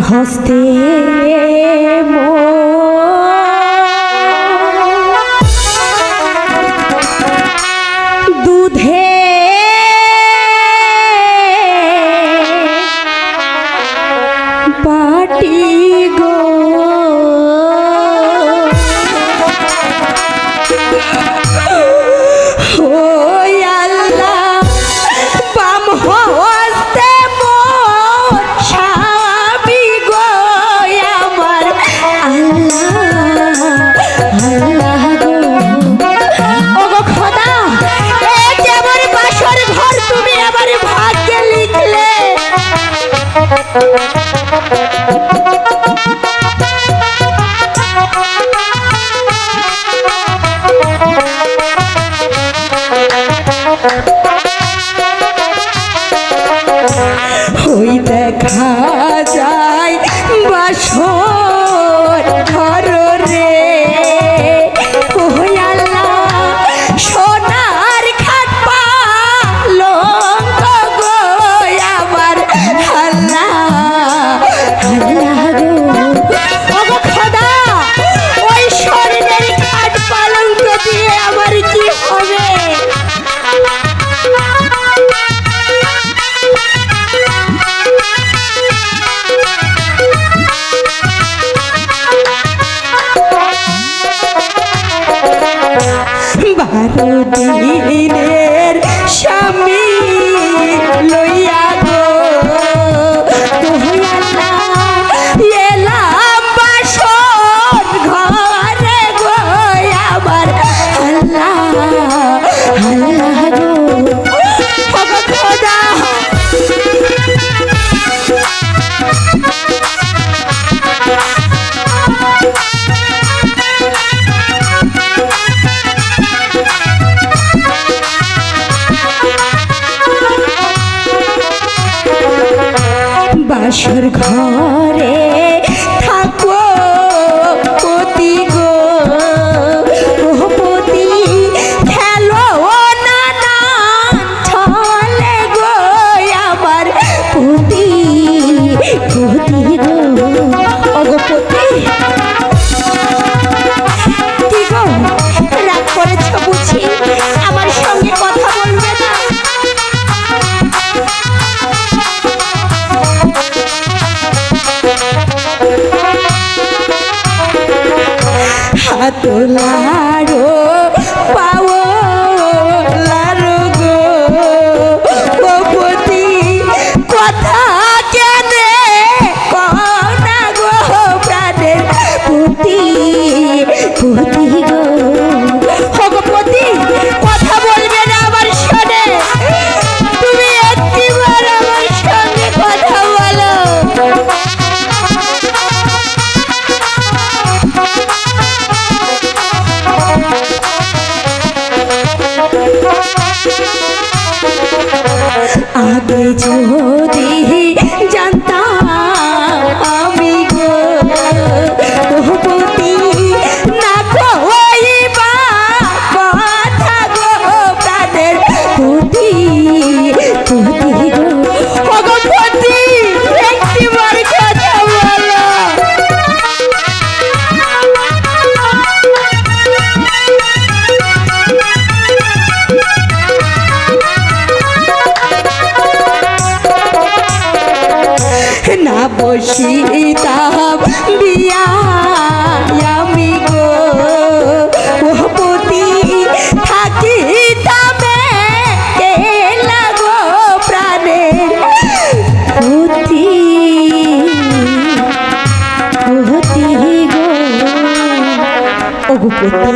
হস্তে দুধে পাটি গো ওই দেখা যায় বাসর ঘর রে ওই আল্লাহ সোনার খাট পালঙ্ক গো আমার আল্লাহ আল্লাহ গো ওগো খোদা ওই স্বর্ণের খাট পালঙ্ক দিয়ে আমার কি হবে? বারো দিনের স্বামী লইয়া গো এলাম বাসর ঘরে গো আমার আল্লাহ আল্লাহ গো খোদা বাসর ঘরে থাকো পতি গো ও পতি খেলো নানা ছলে গো আমার পতি পতি গো ওগো পতি কি গো রাগ করেছ বুঝি আমার সঙ্গে কথা বলবে না? হাতলারো পাও লারো গো গোপতি কথা কেনে কনা গো প্রাণের পতি পতি গো ভগপতি কথা বলবে না আমার শোনে তুমি একটিবার আমার সঙ্গে কথা বলো। আগে যদি জানতাম আমি গো পতি না কইবা কথা গো প্রাণের পতি পতি গো ওগো পতি একটিবার কথা বলো। না বসিতাম বিয়া আমি গো ও পতি থাকিতামে কেলা গো প্রাণের পতি পতি গো ওগো পতি